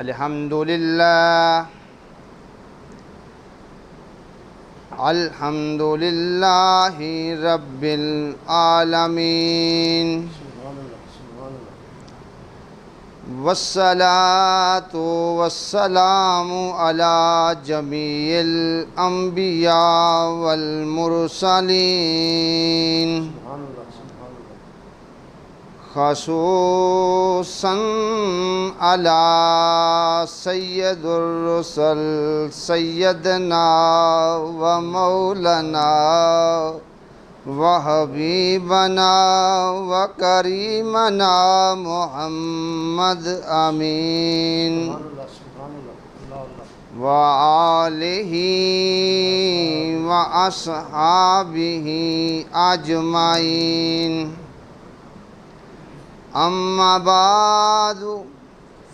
الحمدللہ الحمدللہ رب العالمین والصلاة والسلام علی جمیع الانبیاء والمرسلین خصوصاً علی سید الرسل سیدنا و مولانا و حبیبنا و کریمنا محمد امین و آلہ و اصحابہ اجمعین اما بعد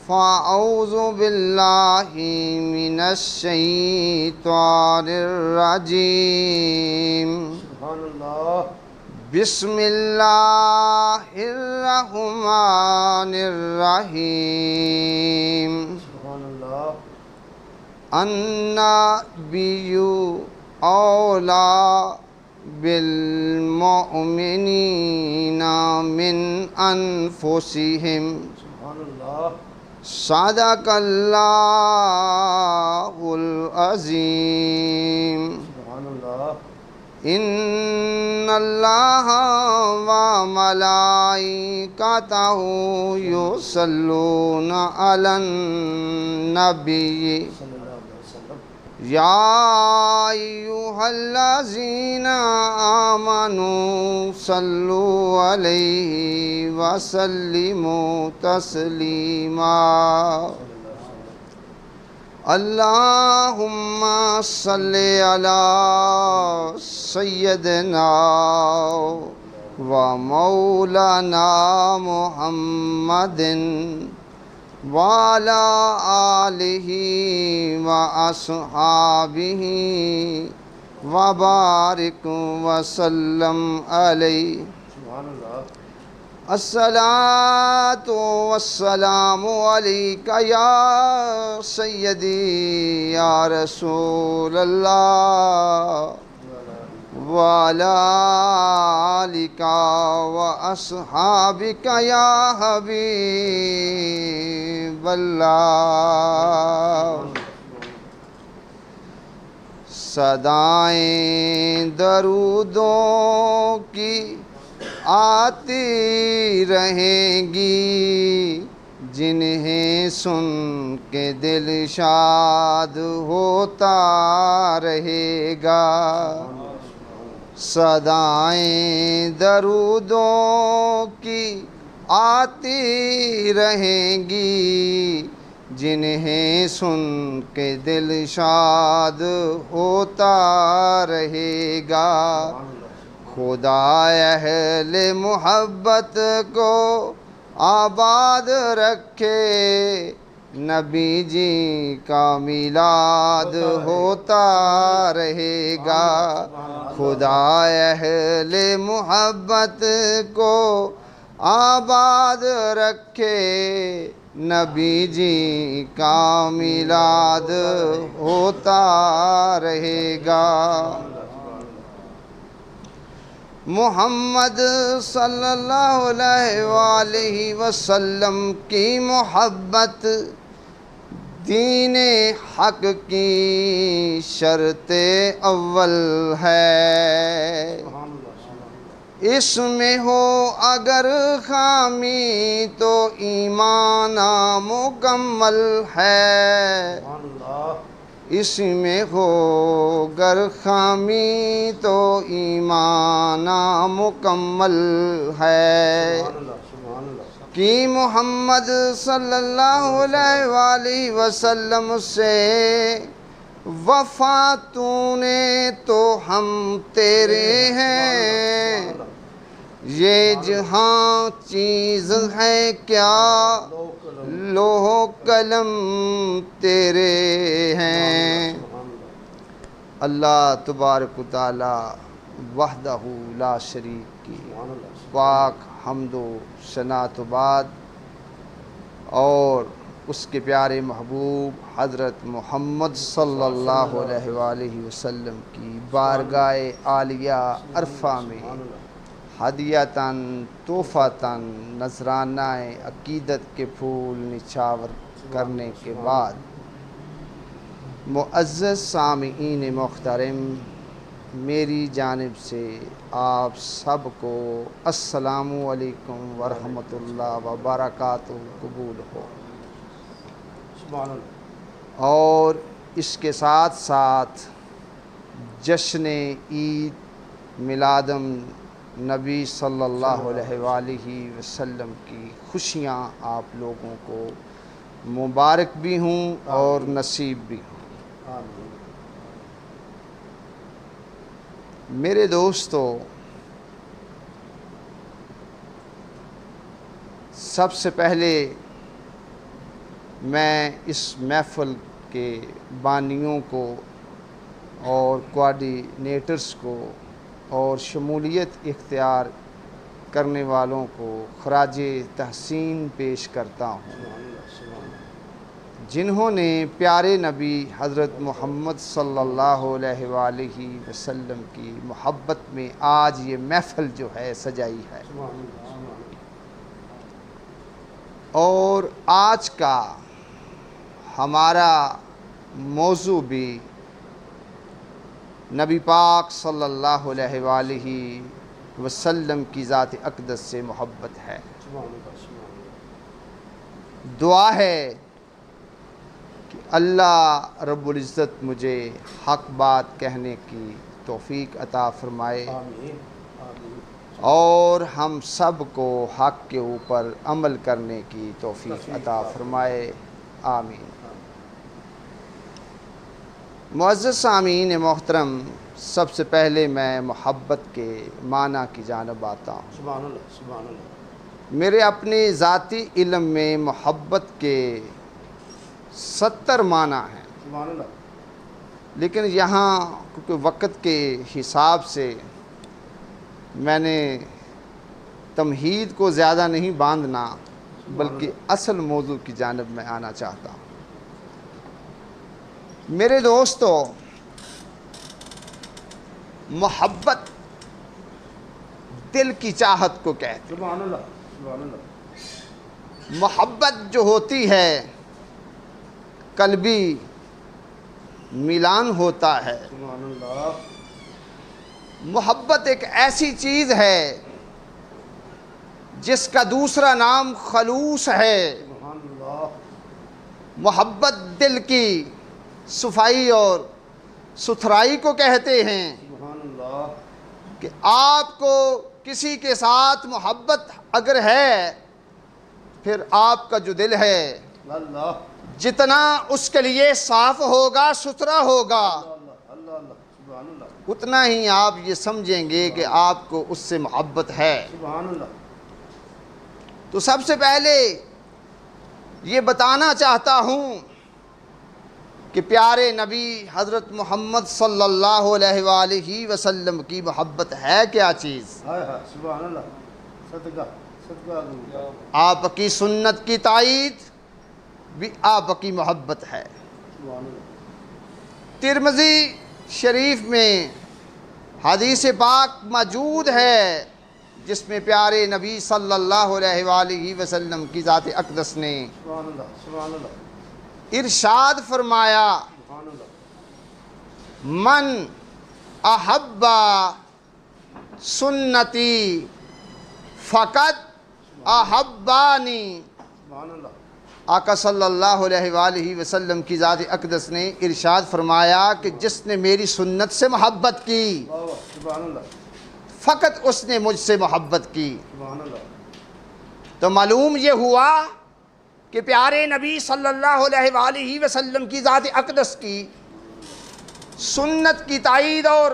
فاعوذ باللہ من الشیطان الرجیم بسم اللہ الرحمن الرحیم النبی اولی بالمؤمنین من انفسہم صدق اللہ العظیم ان اللہ و ملائکتہ یصلون علی النبی یا ایہا الذین آمنوا صلوا علیہ وسلموا تسلیما اللہم صلی علی سیدنا و مولانا محمد وعلی آلہ و اصحابہ وبارک وسلم علیہ الصلاۃ والسلام علیک یا سیدی یا رسول اللہ وعلی آلک و اصحابک یا حبیب اللہ صدائیں درودوں کی آتی رہیں گی جنہیں سن کے دل شاد ہوتا رہے گا صدائیں درودوں کی آتی رہیں گی جنہیں سن کے دل شاد ہوتا رہے گا خدا اہل محبت کو آباد رکھے نبی جی کا میلاد ہوتا رہے گا خدا اہل محبت کو آباد رکھے نبی جی کا میلاد ہوتا رہے گا محمد صلی اللہ علیہ وآلہ وسلم کی محبت دین حق کی شرط اول ہے اس میں ہو اگر خامی تو ایمان مکمل ہے اس میں ہو گر خامی تو ایمان مکمل ہے کہ محمد صلی اللہ علیہ وآلہ وسلم سے وفا تو نے تو ہم تیرے ہیں یہ جہاں چیز ہے کیا لوح و قلم تیرے ہیں اللہ تبارک و تعالی وحدہ لا شریک کی پاک حمد و ثنا و بعد اور اس کے پیارے محبوب حضرت محمد صلی اللہ علیہ وآلہ وسلم کی بارگاہ عالیہ عرفہ میں ہدیتاً تحفتاً نذرانہ عقیدت کے پھول نچھاور کرنے کے بعد معزز سامعین محترم، میری جانب سے آپ سب کو السلام علیکم ورحمۃ اللہ وبرکاتہ قبول ہو۔ اور اس کے ساتھ ساتھ جشن عید میلادم نبی صلی اللہ علیہ وآلہ وسلم کی خوشیاں آپ لوگوں کو مبارک بھی ہوں اور نصیب بھی ہوں۔ میرے دوستو، سب سے پہلے میں اس محفل کے بانیوں کو اور کوآرڈینیٹرز کو اور شمولیت اختیار کرنے والوں کو خراج تحسین پیش کرتا ہوں، جنہوں نے پیارے نبی حضرت محمد صلی اللہ علیہ وآلہ وسلم کی محبت میں آج یہ محفل جو ہے سجائی ہے۔ اور آج کا ہمارا موضوع بھی نبی پاک صلی اللہ علیہ وآلہ وسلم کی ذات اقدس سے محبت ہے۔ دعا ہے کہ اللہ رب العزت مجھے حق بات کہنے کی توفیق عطا فرمائے اور ہم سب کو حق کے اوپر عمل کرنے کی توفیق عطا فرمائے، آمین۔ معزز سامعین محترم، سب سے پہلے میں محبت کے معنی کی جانب آتا ہوں۔ سبحان اللہ، سبحان اللہ۔ میرے اپنے ذاتی علم میں محبت کے 70 معنی ہیں، سبحان اللہ۔ لیکن یہاں کیونکہ وقت کے حساب سے میں نے تمہید کو زیادہ نہیں باندھنا، بلکہ اصل موضوع کی جانب میں آنا چاہتا ہوں۔ میرے دوستو، محبت دل کی چاہت کو کہتے ہیں۔ سبحان اللہ، سبحان اللہ۔ محبت جو ہوتی ہے قلبی میلان ہوتا ہے۔ سبحان اللہ۔ محبت ایک ایسی چیز ہے جس کا دوسرا نام خلوص ہے۔ سبحان اللہ۔ محبت دل کی صفائی اور ستھرائی کو کہتے ہیں سبحان اللہ۔ کہ آپ کو کسی کے ساتھ محبت اگر ہے، پھر آپ کا جو دل ہے اللہ جتنا اس کے لیے صاف ہوگا، ستھرا ہوگا، اللہ اللہ اللہ، سبحان اللہ، اتنا ہی آپ یہ سمجھیں گے کہ آپ کو اس سے محبت ہے۔ سبحان اللہ۔ تو سب سے پہلے یہ بتانا چاہتا ہوں کہ پیارے نبی حضرت محمد صلی اللہ علیہ وآلہ وسلم کی محبت ہے کیا چیز؟ ہائے ہائے، سبحان اللہ۔ صدقہ صدقہ دوں۔ آپ کی سنت کی تائید بھی آپ کی محبت ہے۔ سبحان اللہ۔ ترمذی شریف میں حدیث پاک موجود ہے جس میں پیارے نبی صلی اللہ علیہ وآلہ وسلم کی ذات اقدس نے سبحان اللہ، سبحان اللہ، ارشاد فرمایا، سبحان اللہ۔ من احب سنتی فقط احبانی۔ سبحان اللہ۔ آقا صلی اللہ علیہ وآلہ وسلم کی ذات اقدس نے ارشاد فرمایا کہ جس نے میری سنت سے محبت کی، واہ واہ، سبحان اللہ، فقط اس نے مجھ سے محبت کی۔ سبحان اللہ۔ تو معلوم یہ ہوا کہ پیارے نبی صلی اللہ علیہ وآلہ وسلم کی ذات اقدس کی سنت کی تائید اور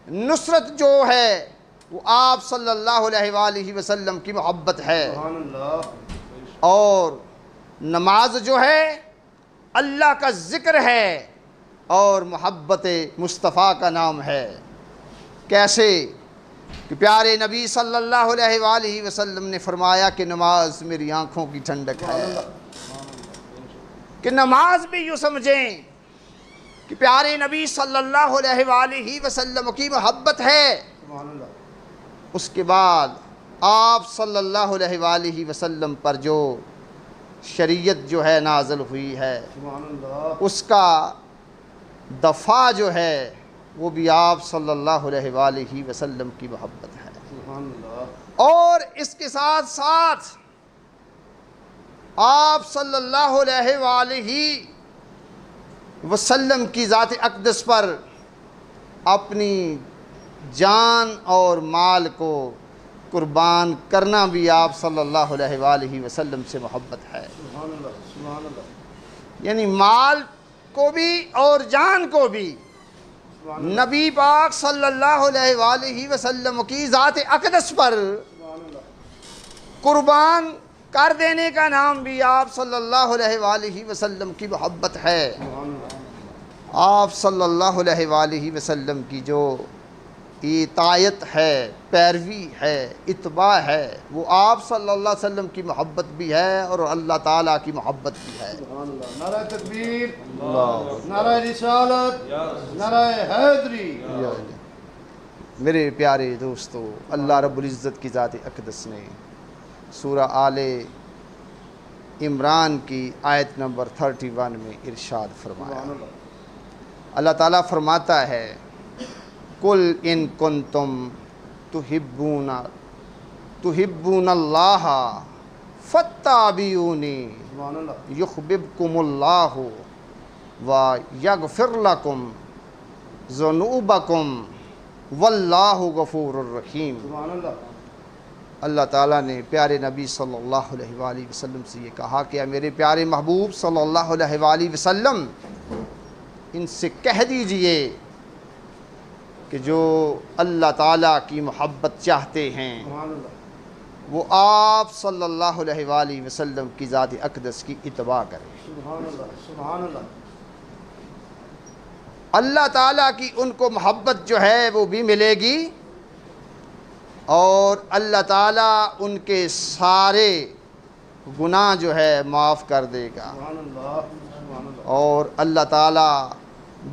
نصرت جو ہے وہ آپ صلی اللہ علیہ وآلہ وسلم کی محبت ہے۔ سبحان اللہ۔ اور نماز جو ہے اللہ کا ذکر ہے اور محبت مصطفیٰ کا نام ہے۔ کیسے کہ پیارے نبی صلی اللہ علیہ وآلہ وسلم نے فرمایا کہ نماز میری آنکھوں کی ٹھنڈک ہے۔ کہ نماز بھی یوں سمجھیں کہ پیارے نبی صلی اللہ علیہ وآلہ وسلم کی محبت ہے، سبحان اللہ، اس کے بعد آپ صلی اللہ علیہ وآلہ وسلم پر جو شریعت جو ہے نازل ہوئی ہے سبحان اللہ، اس کا دفاع جو ہے وہ بھی آپ صلی اللہ علیہ وآلہ وسلم کی محبت ہے۔ سبحان اللہ، اور اس کے ساتھ ساتھ آپ صلی اللہ علیہ وآلہ وسلم کی ذات اقدس پر اپنی جان اور مال کو قربان کرنا بھی آپ صلی اللہ علیہ وآلہ وسلم سے محبت ہے۔ سبحان اللہ، سبحان اللہ، یعنی مال کو بھی اور جان کو بھی سبحان اللہ، نبی پاک صلی اللہ علیہ وآلہ وسلم کی ذات اقدس پر سبحان اللہ، قربان کر دینے کا نام بھی آپ صلی اللہ علیہ وآلہ وسلم کی محبت ہے۔ سبحان اللہ، آپ صلی اللہ علیہ وآلہ وسلم کی جو اطاعت ہے، پیروی ہے، اتباع ہے، وہ آپ صلی اللہ علیہ وسلم کی محبت بھی ہے اور اللہ تعالیٰ کی محبت بھی ہے۔ سبحان اللہ، نعرہ تکبیر، نعرہ رسالت، نعرہ حیدری۔ میرے پیارے دوستو، اللہ رب العزت کی ذات اقدس نے سورہ آل عمران کی آیت نمبر 31 میں ارشاد فرمایا۔ سبحان اللہ، اللہ تعالیٰ فرماتا ہے قل ان کنتم تحبون اللہ فاتبعونی سبحان اللہ، یحببکم اللہ ویغفر لکم ذنوبکم واللہ غفور الرحیم۔ سبحان اللہ، اللہ تعالیٰ نے پیارے نبی صلی اللہ علیہ وآلہ وسلم سے یہ کہا کہ اے میرے پیارے محبوب صلی اللہ علیہ وآلہ وسلم، ان سے کہہ دیجئے کہ جو اللہ تعالیٰ کی محبت چاہتے ہیں سبحان اللہ، وہ آپ صلی اللہ علیہ وآلہ وسلم کی ذات اقدس کی اتباع کریں۔ سبحان اللہ، سبحان اللہ، اللہ تعالیٰ کی ان کو محبت جو ہے وہ بھی ملے گی اور اللہ تعالیٰ ان کے سارے گناہ جو ہے معاف کر دے گا، سبحان اللہ، سبحان اللہ، اور اللہ تعالیٰ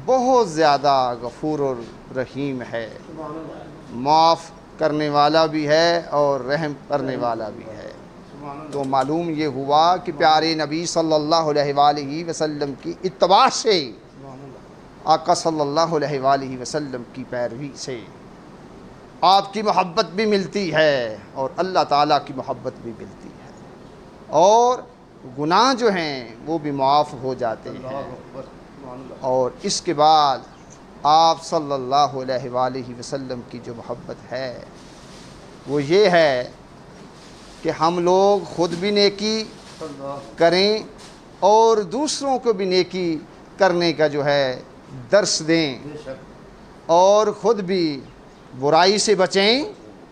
بہت زیادہ غفور الرحیم ہے، سبحان اللہ، معاف کرنے والا بھی ہے اور رحم کرنے والا بھی ہے۔ سبحان اللہ، تو معلوم یہ ہوا کہ پیارے نبی صلی اللہ علیہ وآلہ وسلم کی اتباع سے، سبحان اللہ، آقا صلی اللہ علیہ وآلہ وسلم کی پیروی سے آپ کی محبت بھی ملتی ہے اور اللہ تعالیٰ کی محبت بھی ملتی ہے، اور گناہ جو ہیں وہ بھی معاف ہو جاتے اللہ ہیں۔ اکبر، سبحان اللہ، اور اس کے بعد آپ صلی اللہ علیہ وآلہ وسلم کی جو محبت ہے وہ یہ ہے کہ ہم لوگ خود بھی نیکی اللہ، کریں اور دوسروں کو بھی نیکی کرنے کا جو ہے درس دیں، بے شک، اور خود بھی برائی سے بچیں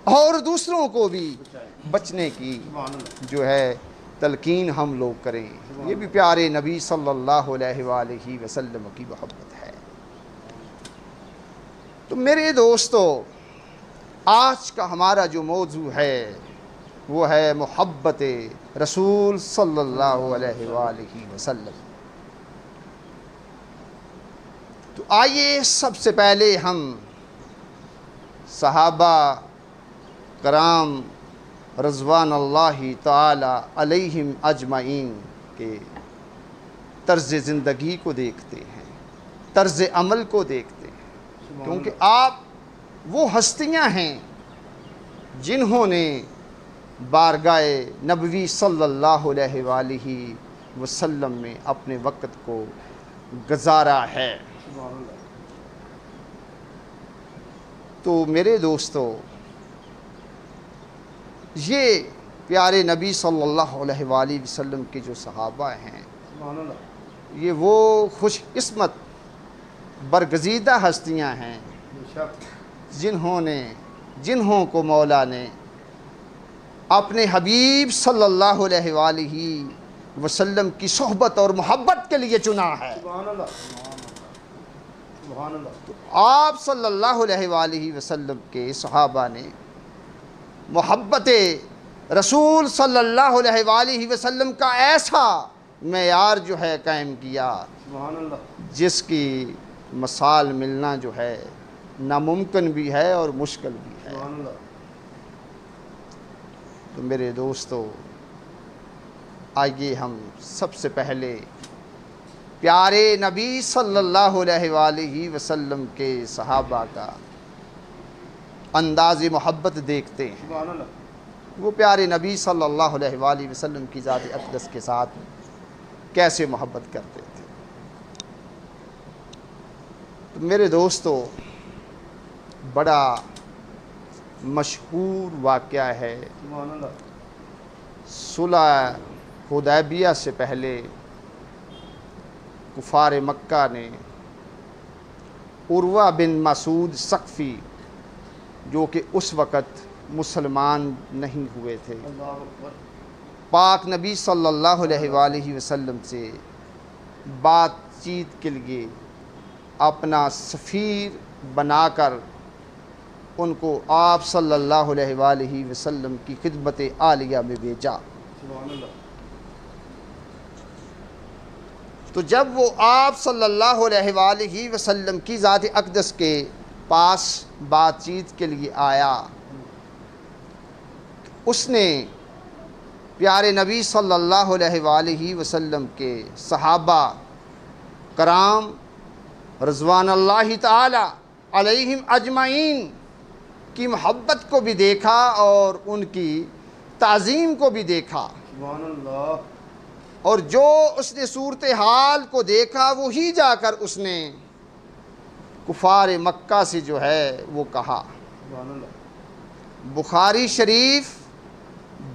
اور دوسروں کو بھی بچنے کی سبحان اللہ، جو ہے تلقین ہم لوگ کریں۔ یہ بھی پیارے نبی صلی اللہ علیہ وآلہ وسلم کی محبت ہے۔ تو میرے دوستو، آج کا ہمارا جو موضوع ہے وہ ہے محبت رسول صلی اللہ علیہ وآلہ وسلم۔ تو آئیے سب سے پہلے ہم صحابہ کرام رضوان اللہ تعالی علیہم اجمعین کے طرز زندگی کو دیکھتے ہیں، طرز عمل کو دیکھتے ہیں، کیونکہ آپ وہ ہستیاں ہیں جنہوں نے بارگاہ نبوی صلی اللہ علیہ وآلہ وسلم میں اپنے وقت کو گزارا ہے۔ سبحان اللہ، تو میرے دوستو، یہ پیارے نبی صلی اللہ علیہ وآلہ وسلم کے جو صحابہ ہیں، سبحان اللہ، یہ وہ خوش قسمت برگزیدہ ہستیاں ہیں بے شک، جنہوں کو مولا نے اپنے حبیب صلی اللہ علیہ وآلہ وسلم کی صحبت اور محبت کے لیے چنا ہے۔ سبحان اللہ، سبحان اللہ، تو آپ صلی اللہ علیہ وآلہ وسلم کے صحابہ نے محبت رسول صلی اللہ علیہ وآلہ وسلم کا ایسا معیار جو ہے قائم کیا سبحان اللہ جس کی مثال ملنا جو ہے ناممکن بھی ہے اور مشکل بھی ہے۔ سبحان اللہ تو میرے دوستو، آئیے ہم سب سے پہلے پیارے نبی صلی اللہ علیہ وآلہ وسلم کے صحابہ کا انداز محبت دیکھتے ہیں۔ سبحان اللہ وہ پیارے نبی صلی اللہ علیہ وآلہ وسلم کی ذات اقدس کے ساتھ کیسے محبت کرتے تھے۔ تو میرے دوستو، بڑا مشہور واقعہ ہے۔ سبحان اللہ صلح حدیبیہ سے پہلے کفار مکہ نے عروہ بن مسعود ثقفی، جو کہ اس وقت مسلمان نہیں ہوئے تھے، اللہ اکبر پاک نبی صلی اللہ علیہ وآلہ وسلم سے بات چیت کے لیے اپنا سفیر بنا کر ان کو آپ صلی اللہ علیہ وآلہ وسلم کی خدمت عالیہ میں بھیجا۔ سبحان اللہ تو جب وہ آپ صلی اللہ علیہ وآلہ وسلم کی ذات اقدس کے پاس بات چیت کے لیے آیا، اس نے پیارے نبی صلی اللہ علیہ وآلہ وسلم کے صحابہ کرام رضوان اللہ تعالی علیہم اجمعین کی محبت کو بھی دیکھا اور ان کی تعظیم کو بھی دیکھا، سبحان اللہ اور جو اس نے صورتحال کو دیکھا وہی جا کر اس نے کفار مکہ سے جو ہے وہ کہا۔ سبحان اللہ بخاری شریف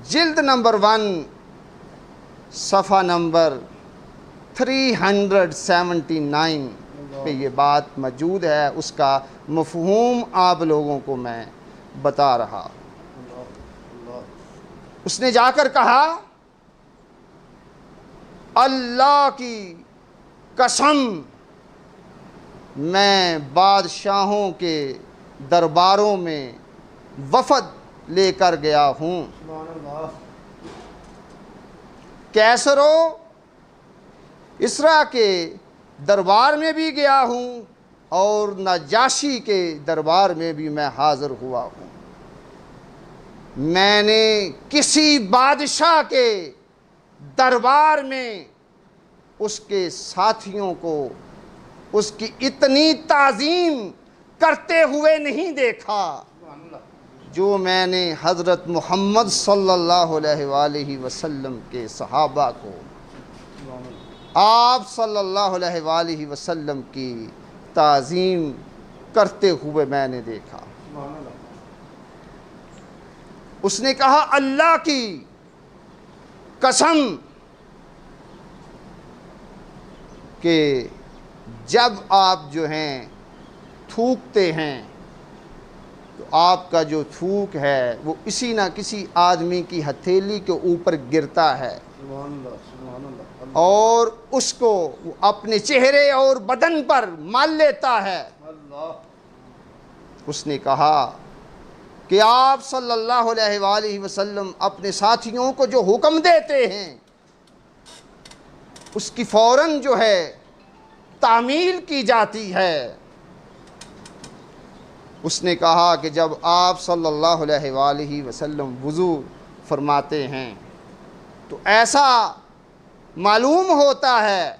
جلد نمبر 1 صفحہ نمبر 379 پہ یہ بات موجود ہے، اس کا مفہوم آپ لوگوں کو میں بتا رہا۔ اللہ اس نے جا کر کہا، اللہ کی قسم میں بادشاہوں کے درباروں میں وفد لے کر گیا ہوں، سبحان اللہ کیسر و اسرا کے دربار میں بھی گیا ہوں اور نجاشی کے دربار میں بھی میں حاضر ہوا ہوں۔ میں نے کسی بادشاہ کے دربار میں اس کے ساتھیوں کو اس کی اتنی تعظیم کرتے ہوئے نہیں دیکھا سبحان اللہ جو میں نے حضرت محمد صلی اللہ علیہ وآلہ وسلم کے صحابہ کو سبحان اللہ آپ صلی اللہ علیہ وآلہ وسلم کی تعظیم کرتے ہوئے میں نے دیکھا۔ سبحان اللہ اس نے کہا، اللہ کی قسم کہ جب آپ جو ہیں تھوکتے ہیں تو آپ کا جو تھوک ہے وہ کسی نہ کسی آدمی کی ہتھیلی کے اوپر گرتا ہے سبحان اللہ سبحان اللہ اور اس کو وہ اپنے چہرے اور بدن پر مال لیتا ہے۔ اللہ اس نے کہا کہ آپ صلی اللہ علیہ وآلہ وسلم اپنے ساتھیوں کو جو حکم دیتے ہیں اس کی فوراً جو ہے تعمیل کی جاتی ہے۔ اس نے کہا کہ جب آپ صلی اللہ علیہ وآلہ وسلم وضو فرماتے ہیں تو ایسا معلوم ہوتا ہے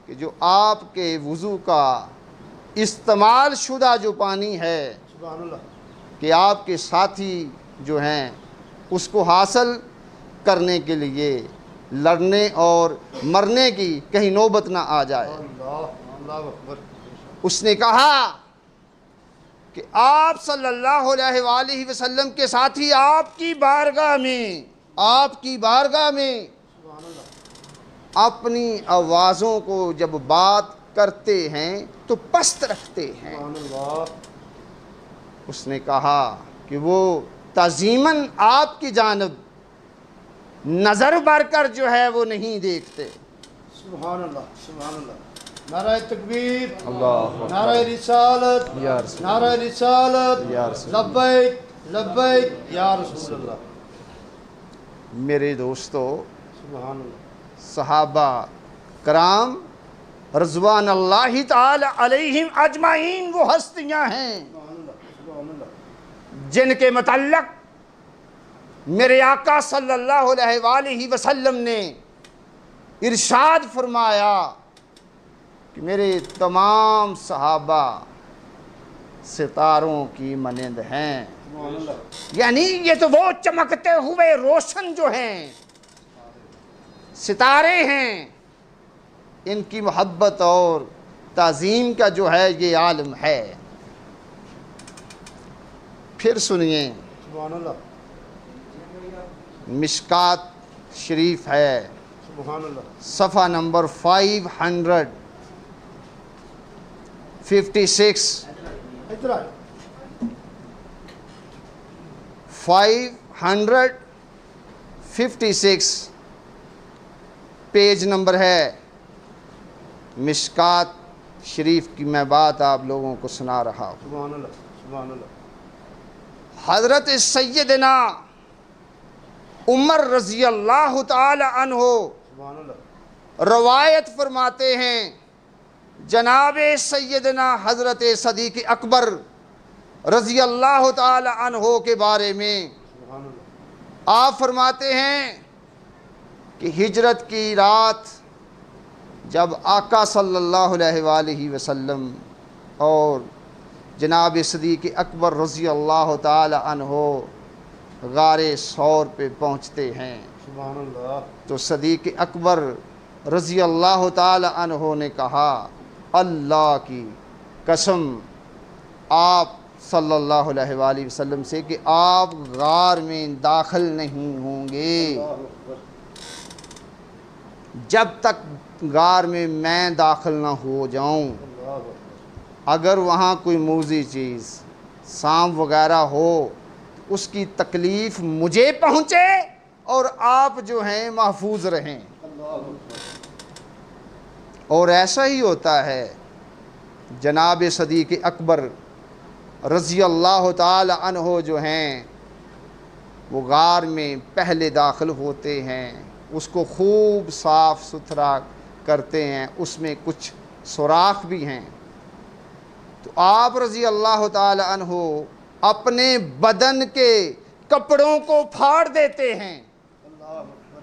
کہ جو آپ کے وضو کا استعمال شدہ جو پانی ہے سبحان اللہ کہ آپ کے ساتھی جو ہیں اس کو حاصل کرنے کے لیے لڑنے اور مرنے کی کہیں نوبت نہ آ جائے۔ اللہ اکبر اس نے کہا کہ آپ صلی اللہ علیہ وآلہ وسلم کے ساتھی آپ کی بارگاہ میں سبحان اللہ اپنی آوازوں کو جب بات کرتے ہیں تو پست رکھتے ہیں۔ سبحان اللہ اس نے کہا کہ وہ تعظیماً آپ کی جانب نظر بر کر جو ہے وہ نہیں دیکھتے۔ سبحان اللہ سبحان اللہ نعرہ تکبیر اللہ نعرہ رسالت یا رسول نعرہ رسالت یا رسول لبیک لبیک یا رسول اللہ میرے دوستو، سبحان اللہ صحابہ کرام رضوان اللہ تعالی علیہم اجمعین وہ ہستیاں ہیں سبحان اللہ سبحان اللہ جن کے متعلق میرے آقا صلی اللہ علیہ وآلہ وسلم نے ارشاد فرمایا کہ میرے تمام صحابہ ستاروں کی مانند ہیں، سبحان اللہ یعنی یہ تو وہ چمکتے ہوئے روشن جو ہیں ستارے ہیں، ان کی محبت اور تعظیم کا جو ہے یہ عالم ہے۔ پھر سنیے سبحان اللہ مشکات شریف ہے، سبحان اللہ صفحہ نمبر 556 ادھر آئے 556 پیج نمبر ہے۔ مشکات شریف کی میں بات آپ لوگوں کو سنا رہا ہوں۔ سبحان اللہ سبحان اللہ حضرت سیدنا عمر رضی اللہ تعالی عنہ سبحان اللہ روایت فرماتے ہیں جناب سیدنا حضرت صدیق اکبر رضی اللہ تعالی عنہ کے بارے میں۔ سبحان اللہ آپ فرماتے ہیں کہ ہجرت کی رات جب آقا صلی اللہ علیہ وآلہ وسلم اور جناب صدیق اکبر رضی اللہ تعالی عنہ غار ثور پہ پہنچتے ہیں سبحان اللہ تو صدیق اکبر رضی اللہ تعالی عنہ نے کہا اللہ کی قسم آپ صلی اللہ علیہ وآلہ وسلم سے کہ آپ غار میں داخل نہیں ہوں گے اللہ اکبر جب تک غار میں داخل نہ ہو جاؤں۔ اللہ اکبر اگر وہاں کوئی موذی چیز سانپ وغیرہ ہو تو اس کی تکلیف مجھے پہنچے اور آپ جو ہیں محفوظ رہیں۔ اللہ اکبر اور ایسا ہی ہوتا ہے، جناب صدیق اکبر رضی اللہ تعالی عنہ جو ہیں وہ غار میں پہلے داخل ہوتے ہیں، اس کو خوب صاف ستھرا کرتے ہیں، اس میں کچھ سوراخ بھی ہیں، تو آپ رضی اللہ تعالی عنہ اپنے بدن کے کپڑوں کو پھاڑ دیتے ہیں اللہ اکبر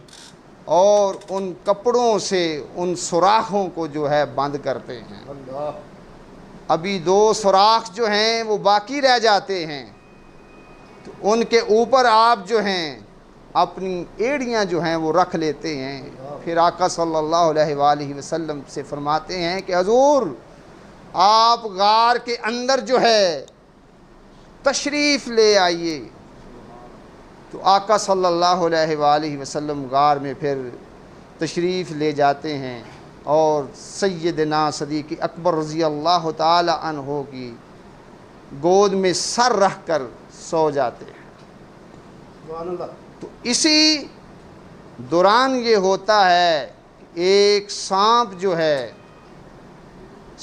اور ان کپڑوں سے ان سوراخوں کو جو ہے بند کرتے ہیں۔ اللہ ابھی 2 سوراخ جو ہیں وہ باقی رہ جاتے ہیں، تو ان کے اوپر آپ جو ہیں اپنی ایڑیاں جو ہیں وہ رکھ لیتے ہیں۔ پھر آقا صلی اللہ علیہ وآلہ وسلم سے فرماتے ہیں کہ حضور آپ غار کے اندر جو ہے تشریف لے آئیے، تو آقا صلی اللہ علیہ وآلہ وسلم غار میں پھر تشریف لے جاتے ہیں اور سیدنا صدیق اکبر رضی اللہ تعالی عنہ کی گود میں سر رکھ کر سو جاتے ہیں۔ سبحان اللہ تو اسی دوران یہ ہوتا ہے کہ ایک سانپ جو ہے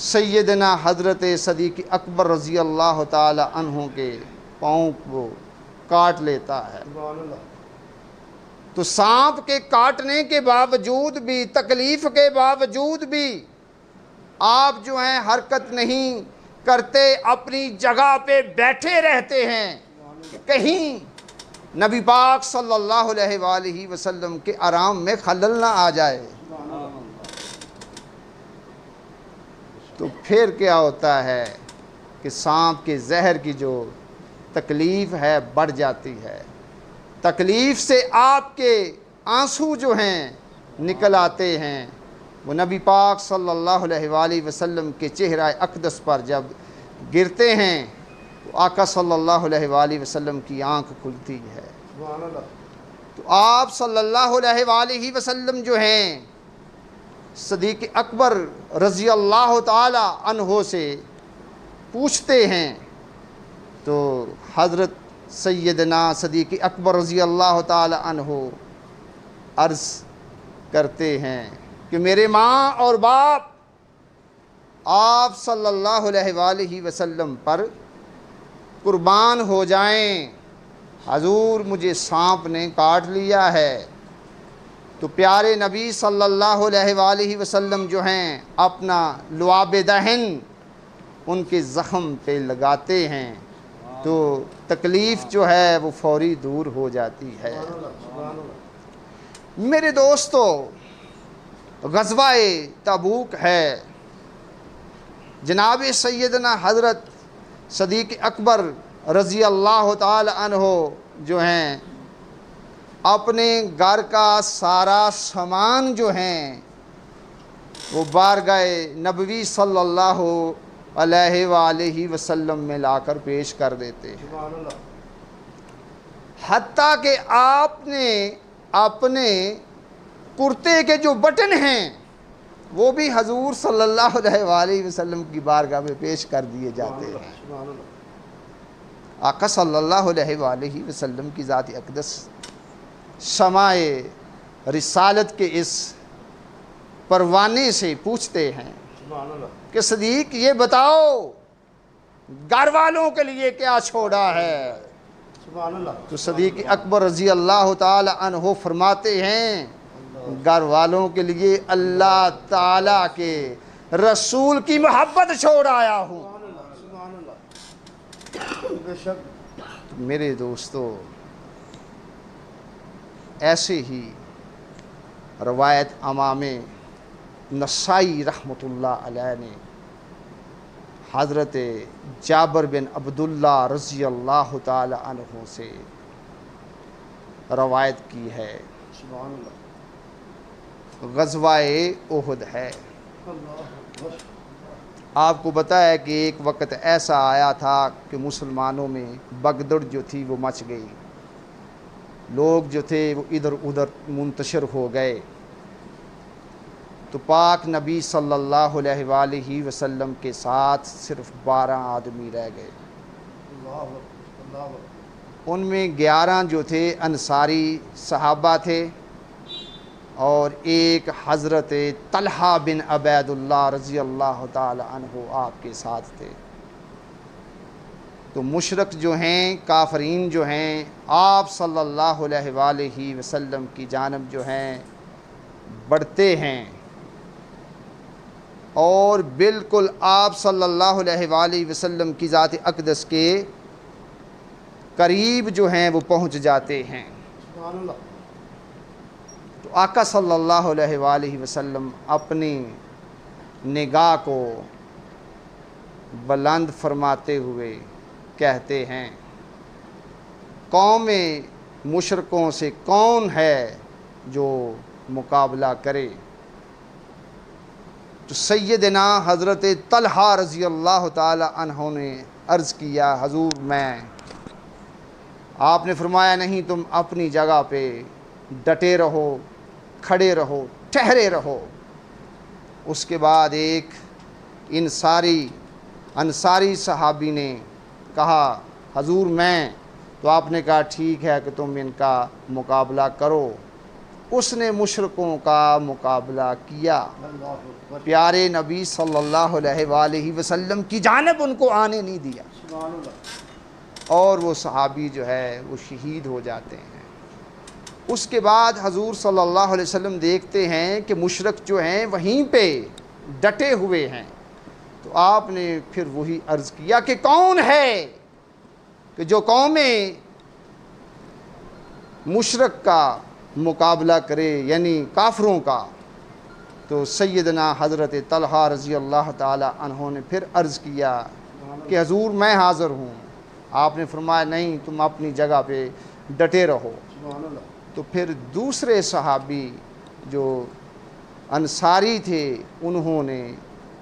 سیدنا حضرت صدیق اکبر رضی اللہ تعالی عنہ کے پاؤں کو کاٹ لیتا ہے۔ سبحان اللہ تو سانپ کے کاٹنے کے باوجود بھی، تکلیف کے باوجود بھی آپ جو ہیں حرکت نہیں کرتے، اپنی جگہ پہ بیٹھے رہتے ہیں کہ کہیں نبی پاک صلی اللہ علیہ وآلہ وسلم کے آرام میں خلل نہ آ جائے۔ سبحان اللہ تو پھر کیا ہوتا ہے کہ سانپ کے زہر کی جو تکلیف ہے بڑھ جاتی ہے، تکلیف سے آپ کے آنسو جو ہیں نکل آتے ہیں، وہ نبی پاک صلی اللہ علیہ وآلہ وسلم کے چہرہ اقدس پر جب گرتے ہیں تو آقا صلی اللہ علیہ وآلہ وسلم کی آنکھ کھلتی ہے۔ سبحان اللہ تو آپ صلی اللہ علیہ وآلہ وسلم جو ہیں صدیق اکبر رضی اللہ تعالی عنہ سے پوچھتے ہیں، تو حضرت سیدنا صدیق اکبر رضی اللہ تعالی عنہ عرض کرتے ہیں کہ میرے ماں اور باپ آپ صلی اللہ علیہ وآلہ وسلم پر قربان ہو جائیں، حضور مجھے سانپ نے کاٹ لیا ہے، تو پیارے نبی صلی اللہ علیہ وآلہ وسلم جو ہیں اپنا لعاب دہن ان کے زخم پہ لگاتے ہیں تو تکلیف جو ہے وہ فوری دور ہو جاتی ہے۔ سبحان اللہ۔ میرے دوستو، غزوہ تبوک ہے، جناب سیدنا حضرت صدیق اکبر رضی اللہ تعالی عنہ جو ہیں اپنے گھر کا سارا سامان جو ہیں وہ بارگاہ نبوی صلی اللہ علیہ وآلہ وسلم میں لا کر پیش کر دیتے ہیں، سبحان اللہ۔ حتیٰ کہ آپ نے اپنے کرتے کے جو بٹن ہیں وہ بھی حضور صلی اللہ علیہ وآلہ وسلم کی بارگاہ میں پیش کر دیے جاتے ہیں۔ سبحان اللہ۔ آقا صلی اللہ علیہ وآلہ وسلم کی ذات اقدس سماع رسالت کے اس پروانے سے پوچھتے ہیں سبحان اللہ۔ کہ صدیق یہ بتاؤ گھر والوں کے لیے کیا چھوڑا ہے؟ سبحان اللہ۔ تو صدیق اکبر رضی اللہ تعالی عنہ فرماتے ہیں گھر والوں کے لیے اللہ تعالیٰ کے رسول کی محبت چھوڑ آیا ہوں۔ سبحان اللہ۔ سبحان اللہ۔ بے شک۔ میرے دوستو، ایسے ہی روایت امام نسائی رحمۃ اللہ علیہ نے حضرت جابر بن عبداللہ رضی اللہ تعالی عنہ سے روایت کی ہے، سبحان اللہ۔ غزوہ احد ہے۔ اللہ اکبر۔ آپ کو بتایا کہ ایک وقت ایسا آیا تھا کہ مسلمانوں میں بگدڑ جو تھی وہ مچ گئی، لوگ جو تھے وہ ادھر ادھر منتشر ہو گئے، تو پاک نبی صلی اللہ علیہ وآلہ وسلم کے ساتھ صرف 12 آدمی رہ گئے۔ اللہ اکبر۔ اللہ اکبر۔ ان میں 11 جو تھے انصاری صحابہ تھے اور ایک حضرت طلحہ بن عبید اللہ رضی اللہ تعالی عنہ آپ کے ساتھ تھے۔ تو مشرک جو ہیں، کافرین جو ہیں، آپ صلی اللہ علیہ وآلہ وسلم کی جانب جو ہیں بڑھتے ہیں اور بالکل آپ صلی اللہ علیہ وآلہ وسلم کی ذات اقدس کے قریب جو ہیں وہ پہنچ جاتے ہیں۔ سبحان اللہ۔ تو آقا صلی اللہ علیہ وآلہ وسلم اپنی نگاہ کو بلند فرماتے ہوئے کہتے ہیں قوم مشرکوں سے کون ہے جو مقابلہ کرے؟ تو سیدنا حضرت طلحہ رضی اللہ تعالی عنہ نے عرض کیا حضور میں۔ آپ نے فرمایا نہیں، تم اپنی جگہ پہ ڈٹے رہو، کھڑے رہو، ٹھہرے رہو۔ اس کے بعد ایک انصاری صحابی نے کہا حضور میں، تو آپ نے کہا ٹھیک ہے کہ تم ان کا مقابلہ کرو۔ اس نے مشرکوں کا مقابلہ کیا، اللہ اکبر۔ پیارے نبی صلی اللہ علیہ وآلہ وسلم کی جانب ان کو آنے نہیں دیا، سبحان اللہ۔ اور وہ صحابی جو ہے وہ شہید ہو جاتے ہیں۔ اس کے بعد حضور صلی اللہ علیہ وسلم دیکھتے ہیں کہ مشرک جو ہیں وہیں پہ ڈٹے ہوئے ہیں، تو آپ نے پھر وہی عرض کیا کہ کون ہے کہ جو قوم مشرک کا مقابلہ کرے، یعنی کافروں کا؟ تو سیدنا حضرت طلحہ رضی اللہ تعالی عنہ نے پھر عرض کیا کہ حضور میں حاضر ہوں۔ آپ نے فرمایا نہیں، تم اپنی جگہ پہ ڈٹے رہو۔ سبحان اللہ۔ تو پھر دوسرے صحابی جو انصاری تھے انہوں نے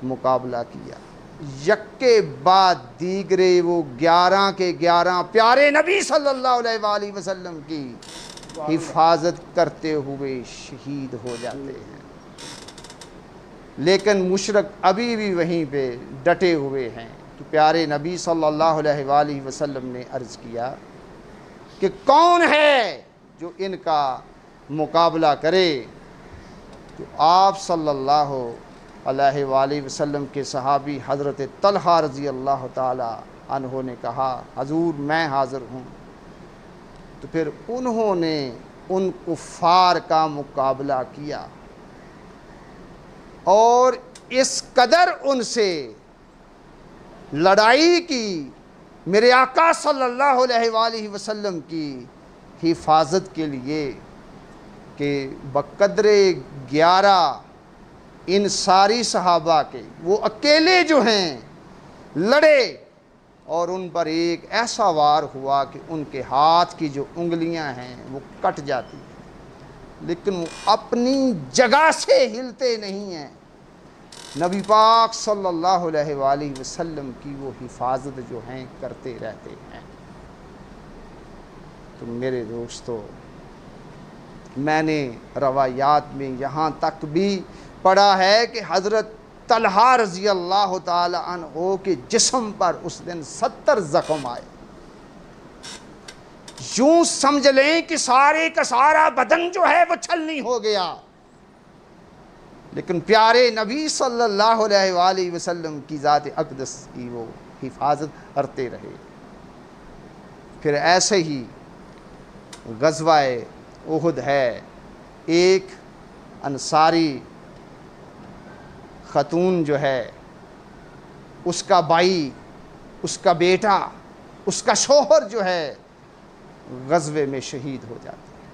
مقابلہ کیا، یک کے بعد دیگرے وہ 11 کے 11 پیارے نبی صلی اللہ علیہ وآلہ وسلم کی حفاظت کرتے ہوئے شہید ہو جاتے ہیں، لیکن مشرک ابھی بھی وہیں پہ ڈٹے ہوئے ہیں۔ تو پیارے نبی صلی اللہ علیہ وآلہ وسلم نے عرض کیا کہ کون ہے جو ان کا مقابلہ کرے؟ تو آپ صلی اللہ علیہ وآلہ وسلم کے صحابی حضرت طلحہ رضی اللہ تعالی عنہ نے کہا حضور میں حاضر ہوں۔ تو پھر انہوں نے ان کفار کا مقابلہ کیا اور اس قدر ان سے لڑائی کی میرے آقا صلی اللہ علیہ وآلہ وسلم کی حفاظت کے لیے کہ بقدر 11 ان ساری صحابہ کے وہ اکیلے جو ہیں لڑے اور ان پر ایک ایسا وار ہوا کہ ان کے ہاتھ کی جو انگلیاں ہیں وہ کٹ جاتی ہیں، لیکن وہ اپنی جگہ سے ہلتے نہیں ہیں، نبی پاک صلی اللہ علیہ وآلہ وسلم کی وہ حفاظت جو ہیں کرتے رہتے ہیں۔ تو میرے دوستو، میں نے روایات میں یہاں تک بھی پڑھا ہے کہ حضرت طلحہ رضی اللہ تعالی عنہ کے جسم پر اس دن 70 زخم آئے، یوں سمجھ لیں کہ سارے کا سارا بدن جو ہے وہ چھلنی ہو گیا، لیکن پیارے نبی صلی اللہ علیہ وآلہ وسلم کی ذات اقدس کی وہ حفاظت کرتے رہے۔ پھر ایسے ہی غزوہ احد ہے، ایک انصاری خاتون جو ہے، اس کا بھائی، اس کا بیٹا، اس کا شوہر جو ہے غزوے میں شہید ہو جاتے ہیں،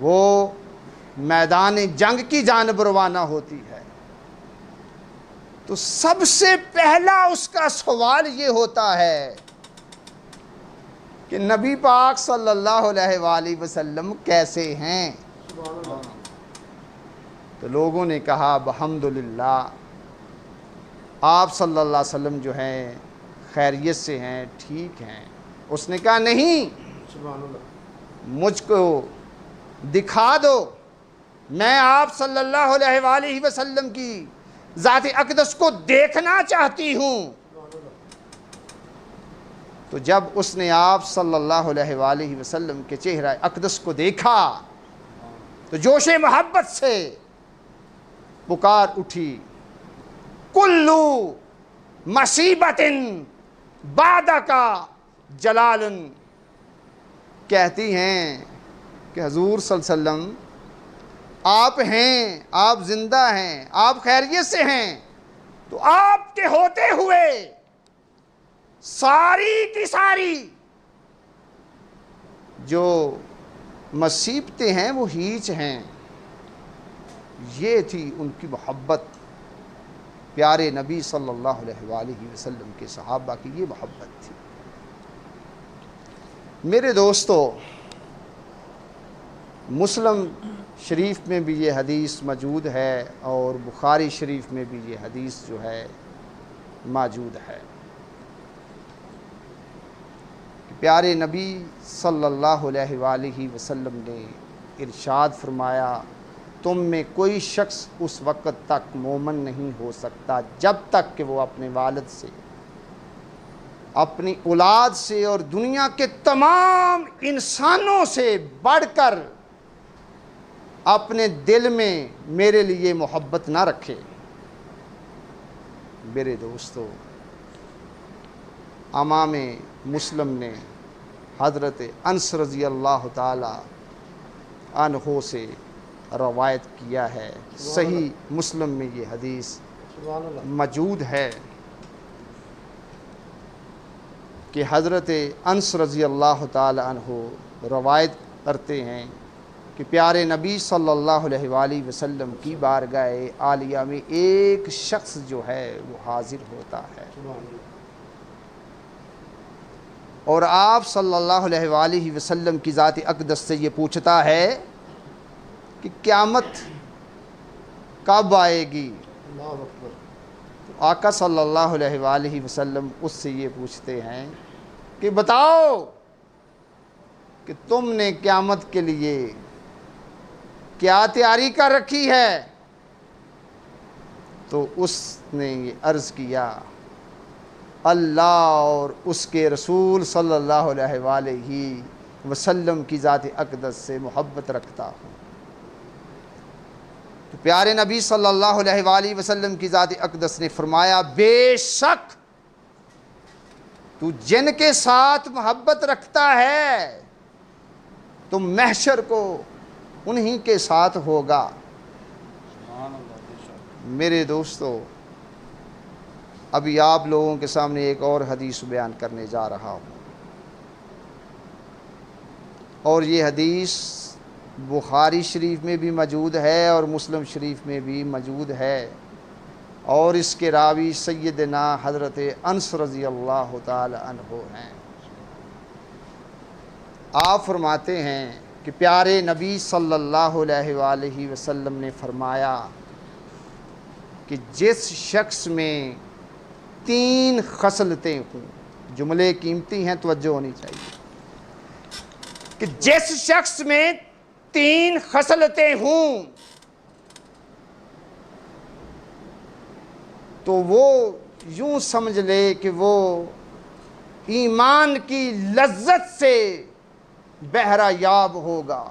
وہ میدان جنگ کی جانب روانہ ہوتی ہے، تو سب سے پہلا اس کا سوال یہ ہوتا ہے کہ نبی پاک صلی اللہ علیہ وآلہ وسلم کیسے ہیں؟ تو لوگوں نے کہا بحمدللہ آپ صلی اللہ علیہ وسلم جو ہیں خیریت سے ہیں، ٹھیک ہیں۔ اس نے کہا نہیں، مجھ کو دکھا دو، میں آپ صلی اللہ علیہ وآلہ وسلم کی ذات اقدس کو دیکھنا چاہتی ہوں۔ تو جب اس نے آپ صلی اللہ علیہ وآلہ وسلم کے چہرہ اقدس کو دیکھا تو جوش محبت سے پکار اٹھی، کلو مصیبت بعدک جلال، کہتی ہیں کہ حضور صلی اللہ علیہ وسلم آپ ہیں، آپ زندہ ہیں، آپ خیریت سے ہیں، تو آپ کے ہوتے ہوئے ساری کی ساری جو مصیبتیں ہیں وہ ہیچ ہیں۔ یہ تھی ان کی محبت، پیارے نبی صلی اللہ علیہ وآلہ وسلم کے صحابہ کی یہ محبت تھی۔ میرے دوستو، مسلم شریف میں بھی یہ حدیث موجود ہے اور بخاری شریف میں بھی یہ حدیث جو ہے موجود ہے کہ پیارے نبی صلی اللہ علیہ وآلہ وسلم نے ارشاد فرمایا، تم میں کوئی شخص اس وقت تک مومن نہیں ہو سکتا جب تک کہ وہ اپنے والد سے، اپنی اولاد سے اور دنیا کے تمام انسانوں سے بڑھ کر اپنے دل میں میرے لیے محبت نہ رکھے۔ میرے دوستو، امام مسلم نے حضرت انس رضی اللہ تعالی عنہ سے روایت کیا ہے، صحیح مسلم میں یہ حدیث موجود ہے کہ حضرت انس رضی اللہ تعالی عنہ روایت کرتے ہیں کہ پیارے نبی صلی اللہ علیہ وآلہ وسلم کی بارگاہ عالیہ میں ایک شخص جو ہے وہ حاضر ہوتا ہے اور آپ صلی اللہ علیہ وآلہ وسلم کی ذات اقدس سے یہ پوچھتا ہے کہ قیامت کب آئے گی؟ آقا صلی اللہ علیہ وآلہ وسلم اس سے یہ پوچھتے ہیں کہ بتاؤ کہ تم نے قیامت کے لیے کیا تیاری کر رکھی ہے؟ تو اس نے یہ عرض کیا، اللہ اور اس کے رسول صلی اللہ علیہ وآلہ وسلم کی ذات اقدس سے محبت رکھتا ہوں۔ تو پیارے نبی صلی اللہ علیہ وآلہ وسلم کی ذات اقدس نے فرمایا، بے شک تو جن کے ساتھ محبت رکھتا ہے تو محشر کو انہی کے ساتھ ہوگا۔ میرے دوستو، ابھی آپ لوگوں کے سامنے ایک اور حدیث بیان کرنے جا رہا ہوں، اور یہ حدیث بخاری شریف میں بھی موجود ہے اور مسلم شریف میں بھی موجود ہے، اور اس کے راوی سیدنا حضرت انس رضی اللہ تعالی عنہ ہیں۔ آپ فرماتے ہیں کہ پیارے نبی صلی اللہ علیہ وآلہ وسلم نے فرمایا کہ جس شخص میں 3 خصلتیں ہوں، جملے قیمتی ہیں، توجہ ہونی چاہیے، کہ جس شخص میں 3 خصلتیں ہوں تو وہ یوں سمجھ لے کہ وہ ایمان کی لذت سے بہرہ یاب ہوگا۔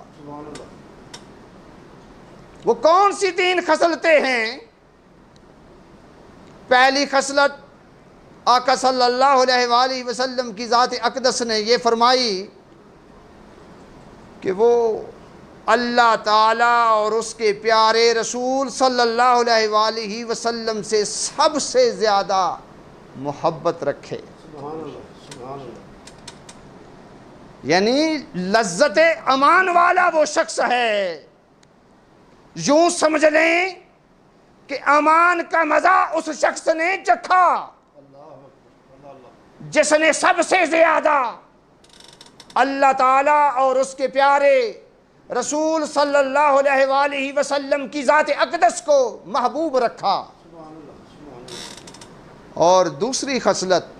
وہ کون سی 3 خصلتیں ہیں؟ پہلی خصلت آقا صلی اللہ علیہ وآلہ وسلم کی ذات اقدس نے یہ فرمائی کہ وہ اللہ تعالیٰ اور اس کے پیارے رسول صلی اللہ علیہ وآلہ وسلم سے سب سے زیادہ محبت رکھے، یعنی لذت امان والا وہ شخص ہے۔ یوں سمجھ لیں کہ امان کا مزہ اس شخص نے چکھا جس نے سب سے زیادہ اللہ تعالیٰ اور اس کے پیارے رسول صلی اللہ علیہ وآلہ وسلم کی ذات اقدس کو محبوب رکھا۔ اور دوسری خصلت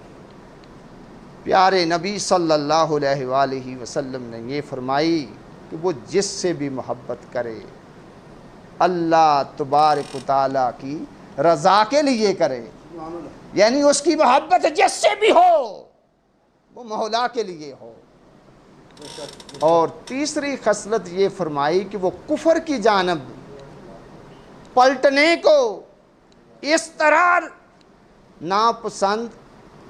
پیارے نبی صلی اللہ علیہ وآلہ وسلم نے یہ فرمائی کہ وہ جس سے بھی محبت کرے اللہ تبارک و تعالیٰ کی رضا کے لیے کرے، یعنی اس کی محبت جس سے بھی ہو وہ مولا کے لیے ہو۔ اور تیسری خصلت یہ فرمائی کہ وہ کفر کی جانب پلٹنے کو اس طرح ناپسند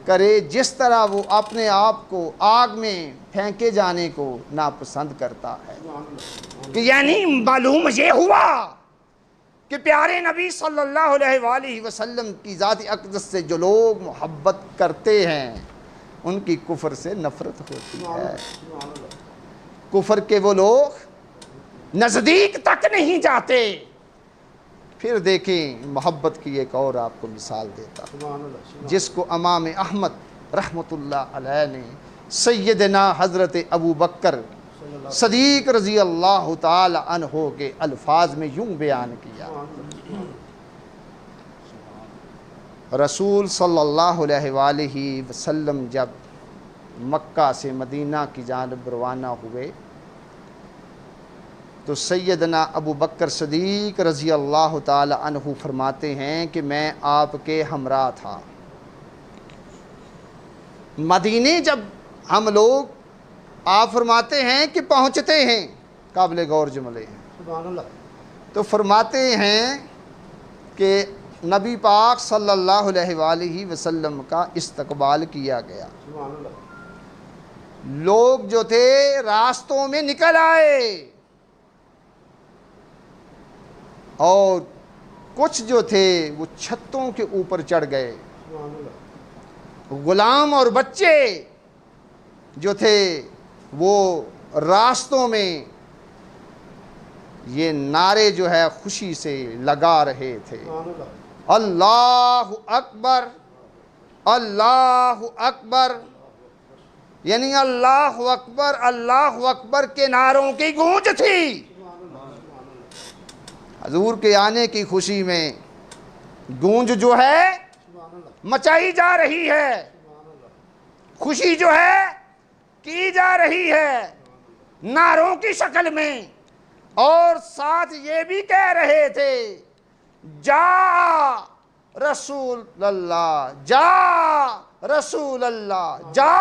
کرے جس طرح وہ اپنے آپ کو آگ میں پھینکے جانے کو ناپسند کرتا ہے۔ کہ یعنی معلوم یہ ہوا کہ پیارے نبی صلی اللہ علیہ وآلہ وسلم کی ذات اقدس سے جو لوگ محبت کرتے ہیں ان کی کفر سے نفرت ہوتی ہے۔ کفر کے وہ لوگ نزدیک تک نہیں جاتے۔ پھر دیکھیں محبت کی ایک اور آپ کو مثال دیتا ہوں، جس کو امام احمد رحمۃ اللہ علیہ نے سیدنا حضرت ابو بکر صدیق رضی اللہ تعالی عنہ کے الفاظ میں یوں بیان کیا۔ رسول صلی اللہ علیہ وآلہ وسلم جب مکہ سے مدینہ کی جانب روانہ ہوئے تو سیدنا ابو بکر صدیق رضی اللہ تعالی عنہ فرماتے ہیں کہ میں آپ کے ہمراہ تھا۔ مدینے جب ہم لوگ آپ فرماتے ہیں کہ پہنچتے ہیں، قابل غور جملے ہیں، سبحان اللہ، تو فرماتے ہیں کہ نبی پاک صلی اللہ علیہ وآلہ وسلم کا استقبال کیا گیا۔ سبحان اللہ، لوگ جو تھے راستوں میں نکل آئے اور کچھ جو تھے وہ چھتوں کے اوپر چڑھ گئے۔ سبحان اللہ، غلام اور بچے جو تھے وہ راستوں میں یہ نعرے جو ہے خوشی سے لگا رہے تھے، سبحان اللہ، اللہ اکبر اللہ اکبر، یعنی اللہ اکبر کے نعروں کی گونج تھی۔ حضور کے آنے کی خوشی میں گونج جو ہے سبحان اللہ، مچائی جا رہی ہے، خوشی جو ہے کی جا رہی ہے نعروں کی شکل میں، اور ساتھ یہ بھی کہہ رہے تھے جا رسول اللہ، جا رسول اللہ، جا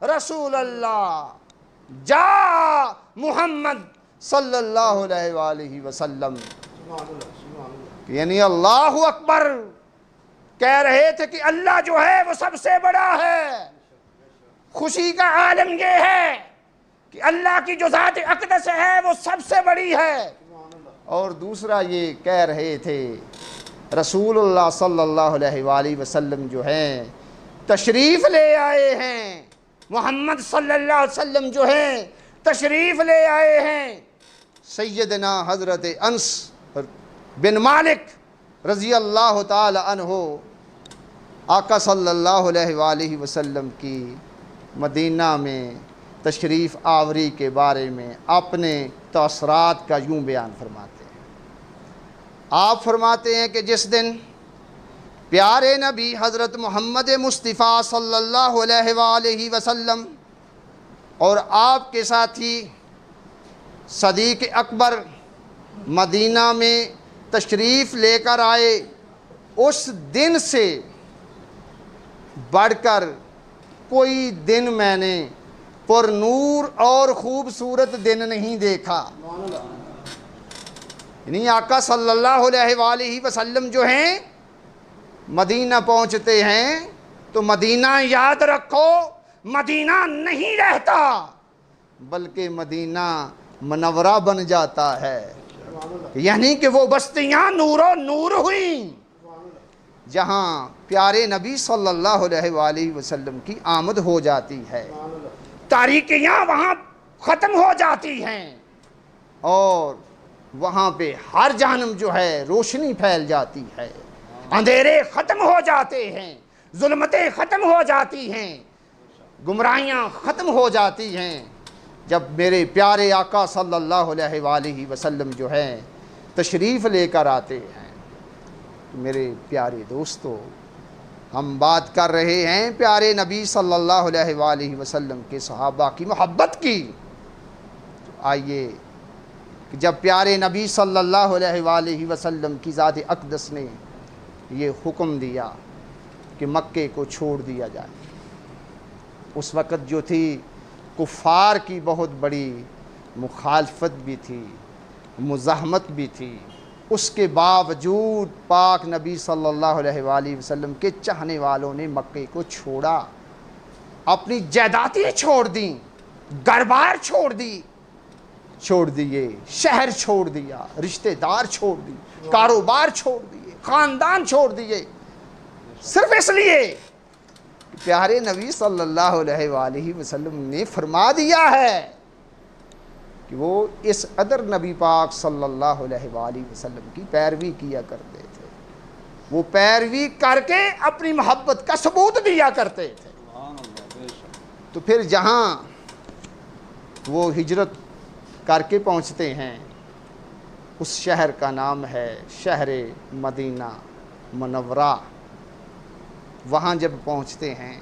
رسول اللہ، جا محمد صلی اللہ علیہ وآلہ وسلم، سبحان اللہ، سبحان اللہ، یعنی اللہ اکبر کہہ رہے تھے کہ اللہ جو ہے وہ سب سے بڑا ہے۔ خوشی کا عالم یہ ہے کہ اللہ کی جو ذات اقدس ہے وہ سب سے بڑی ہے، اور دوسرا یہ کہہ رہے تھے رسول اللہ صلی اللہ علیہ وآلہ وسلم جو ہیں تشریف لے آئے ہیں، محمد صلی اللہ علیہ وسلم جو ہیں تشریف لے آئے ہیں۔ سیدنا حضرت انس بن مالک رضی اللہ تعالی عنہ آقا صلی اللہ علیہ وآلہ وسلم کی مدینہ میں تشریف آوری کے بارے میں اپنے تاثرات کا یوں بیان فرماتے ہیں۔ آپ فرماتے ہیں کہ جس دن پیارے نبی حضرت محمد مصطفیٰ صلی اللہ علیہ وآلہ وسلم اور آپ کے ساتھی صدیق اکبر مدینہ میں تشریف لے کر آئے، اس دن سے بڑھ کر کوئی دن میں نے پر نور اور خوبصورت دن نہیں دیکھا۔ یعنی آقا صلی اللہ علیہ وآلہ وسلم جو ہیں مدینہ پہنچتے ہیں تو مدینہ یاد رکھو مدینہ نہیں رہتا بلکہ مدینہ منورہ بن جاتا ہے، یعنی کہ وہ بستیاں نور و نور ہوئیں جہاں پیارے نبی صلی اللہ علیہ وآلہ وسلم کی آمد ہو جاتی ہے، تاریکیاں وہاں ختم ہو جاتی ہیں اور وہاں پہ ہر جانب جو ہے روشنی پھیل جاتی ہے، اندھیرے ختم ہو جاتے ہیں، ظلمتیں ختم ہو جاتی ہیں، گمراہیاں ختم ہو جاتی ہیں۔ جب میرے پیارے آقا صلی اللہ علیہ وآلہ وسلم جو ہیں تشریف لے کر آتے ہیں تو میرے پیارے دوستو، ہم بات کر رہے ہیں پیارے نبی صلی اللہ علیہ وآلہ وسلم کے صحابہ کی محبت کی، تو آئیے کہ جب پیارے نبی صلی اللہ علیہ وآلہ وسلم کی ذات اقدس نے یہ حکم دیا کہ مکے کو چھوڑ دیا جائے، اس وقت جو تھی کفار کی بہت بڑی مخالفت بھی تھی، مزاحمت بھی تھی، اس کے باوجود پاک نبی صلی اللہ علیہ وآلہ وسلم کے چاہنے والوں نے مکے کو چھوڑا، اپنی جائیدادیں چھوڑ دیں، گھر بار چھوڑ دیے، شہر چھوڑ دیا، رشتہ دار چھوڑ دیے، کاروبار چھوڑ دیے، خاندان چھوڑ دیے، صرف اس لیے کہ پیارے نبی صلی اللہ علیہ وآلہ وسلم نے فرما دیا ہے کہ وہ اس قدر نبی پاک صلی اللہ علیہ وآلہ وسلم کی پیروی کیا کرتے تھے، وہ پیروی کر کے اپنی محبت کا ثبوت دیا کرتے تھے۔ تو پھر جہاں وہ ہجرت کر کے پہنچتے ہیں اس شہر کا نام ہے شہر مدینہ منورہ، وہاں جب پہنچتے ہیں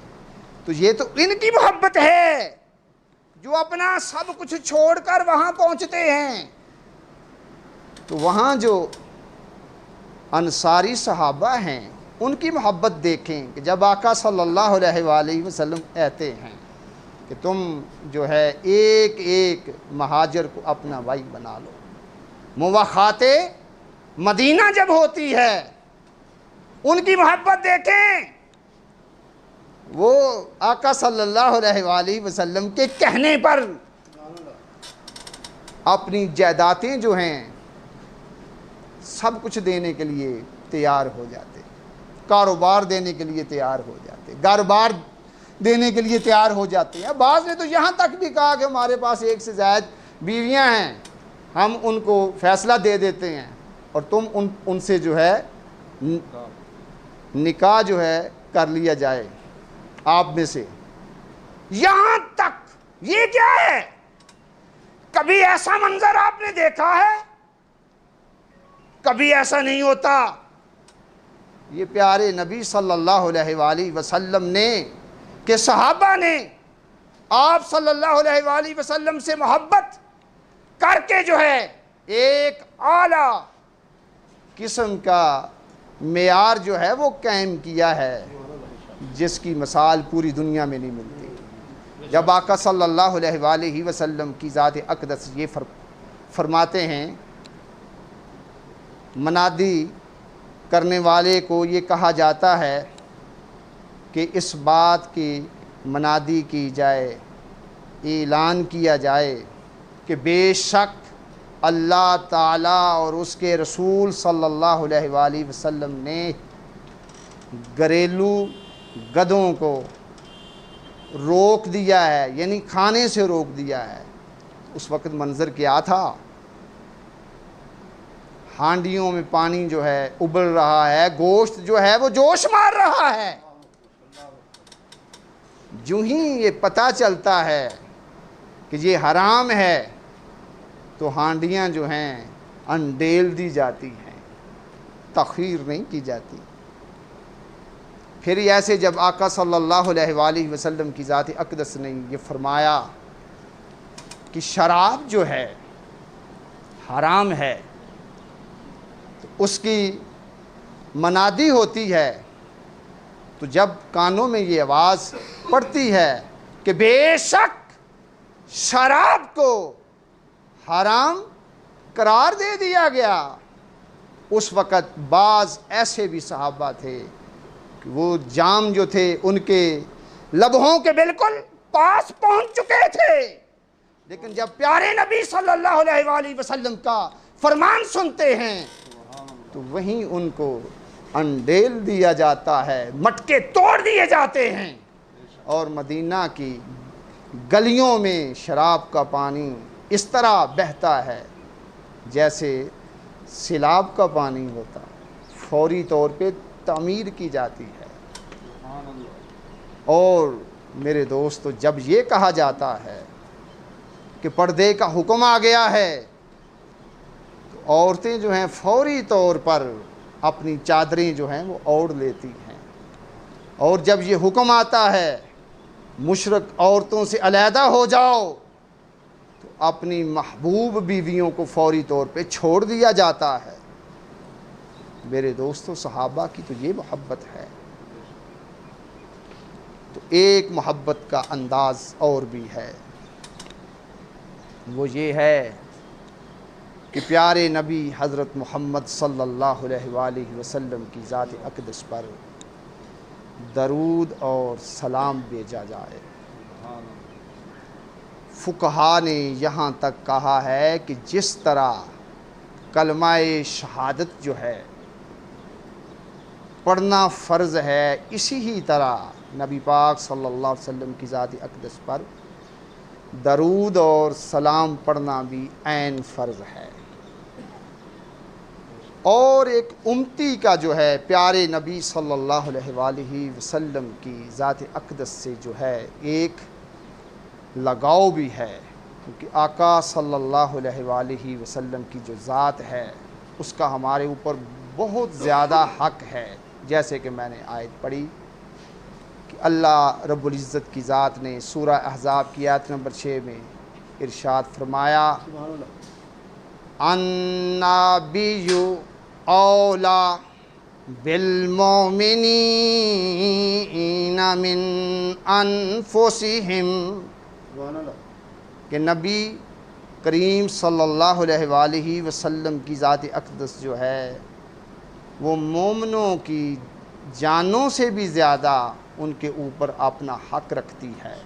تو یہ تو ان کی محبت ہے جو اپنا سب کچھ چھوڑ کر وہاں پہنچتے ہیں، تو وہاں جو انصاری صحابہ ہیں ان کی محبت دیکھیں کہ جب آقا صلی اللہ علیہ وآلہ وسلم کہتے ہیں کہ تم جو ہے ایک ایک مہاجر کو اپنا بھائی بنا لو، مواخات مدینہ جب ہوتی ہے ان کی محبت دیکھیں، وہ آقا صلی اللہ علیہ وآلہ وسلم کے کہنے پر اپنی جائیدادیں جو ہیں سب کچھ دینے کے لیے تیار ہو جاتے، کاروبار دینے کے لیے تیار ہو جاتے، گھر بار دینے کے لیے تیار ہو جاتے ہیں۔ بعض نے تو یہاں تک بھی کہا کہ ہمارے پاس ایک سے زائد بیویاں ہیں، ہم ان کو فیصلہ دے دیتے ہیں اور تم ان سے جو ہے نکاح جو ہے کر لیا جائے آپ میں سے، یہاں تک۔ یہ کیا ہے؟ کبھی ایسا منظر آپ نے دیکھا ہے؟ کبھی ایسا نہیں ہوتا۔ یہ پیارے نبی صلی اللہ علیہ وآلہ وسلم نے کہ صحابہ نے آپ صلی اللہ علیہ وآلہ وسلم سے محبت کر کے جو ہے ایک اعلیٰ قسم کا معیار جو ہے وہ قائم کیا ہے جس کی مثال پوری دنیا میں نہیں ملتی۔ جب آقا صلی اللہ علیہ وآلہ وسلم کی ذات اقدس یہ فرماتے ہیں، منادی کرنے والے کو یہ کہا جاتا ہے کہ اس بات کی منادی کی جائے اعلان کیا جائے کہ بے شک اللہ تعالیٰ اور اس کے رسول صلی اللہ علیہ وآلہ وسلم نے گھریلو گدھوں کو روک دیا ہے، یعنی کھانے سے روک دیا ہے۔ اس وقت منظر کیا تھا؟ ہانڈیوں میں پانی جو ہے ابل رہا ہے، گوشت جو ہے وہ جوش مار رہا ہے۔ جو ہی یہ پتہ چلتا ہے کہ یہ حرام ہے تو ہانڈیاں جو ہیں انڈیل دی جاتی ہیں، تخیر نہیں کی جاتی۔ پھر ایسے جب آقا صلی اللہ علیہ وآلہ وسلم کی ذات اقدس نے یہ فرمایا کہ شراب جو ہے حرام ہے، تو اس کی منادی ہوتی ہے، تو جب کانوں میں یہ آواز پڑتی ہے کہ بے شک شراب کو حرام قرار دے دیا گیا، اس وقت بعض ایسے بھی صحابہ تھے کہ وہ جام جو تھے ان کے لبوں کے بالکل پاس پہنچ چکے تھے، لیکن جب پیارے نبی صلی اللہ علیہ وآلہ وسلم کا فرمان سنتے ہیں تو وہیں ان کو انڈیل دیا جاتا ہے، مٹکے توڑ دیے جاتے ہیں، اور مدینہ کی گلیوں میں شراب کا پانی اس طرح بہتا ہے جیسے سیلاب کا پانی ہوتا، فوری طور پہ تعمیر کی جاتی ہے۔ اور میرے دوستو، جب یہ کہا جاتا ہے کہ پردے کا حکم آ گیا ہے تو عورتیں جو ہیں فوری طور پر اپنی چادریں جو ہیں وہ اوڑھ لیتی ہیں، اور جب یہ حکم آتا ہے مشرک عورتوں سے علیحدہ ہو جاؤ تو اپنی محبوب بیویوں کو فوری طور پہ چھوڑ دیا جاتا ہے۔ میرے دوستو، صحابہ کی تو یہ محبت ہے۔ تو ایک محبت کا انداز اور بھی ہے، وہ یہ ہے کہ پیارے نبی حضرت محمد صلی اللہ علیہ وآلہ وسلم کی ذات اقدس پر درود اور سلام بھیجا جائے۔ فقہا نے یہاں تک کہا ہے کہ جس طرح کلمہ شہادت جو ہے پڑھنا فرض ہے، اسی ہی طرح نبی پاک صلی اللہ علیہ وسلم کی ذات اقدس پر درود اور سلام پڑھنا بھی عین فرض ہے۔ اور ایک امتی کا جو ہے پیارے نبی صلی اللہ علیہ وآلہ وسلم کی ذات اقدس سے جو ہے ایک لگاؤ بھی ہے، کیونکہ آقا صلی اللہ علیہ وآلہ وسلم کی جو ذات ہے اس کا ہمارے اوپر بہت زیادہ حق ہے، جیسے کہ میں نے آیت پڑھی کہ اللہ رب العزت کی ذات نے سورہ احزاب کی آیت نمبر 6 میں ارشاد فرمایا، النبی اولا بالمؤمنین من انفسہم، کہ نبی کریم صلی اللہ علیہ وآلہ وسلم کی ذات اقدس جو ہے وہ مومنوں کی جانوں سے بھی زیادہ ان کے اوپر اپنا حق رکھتی ہے۔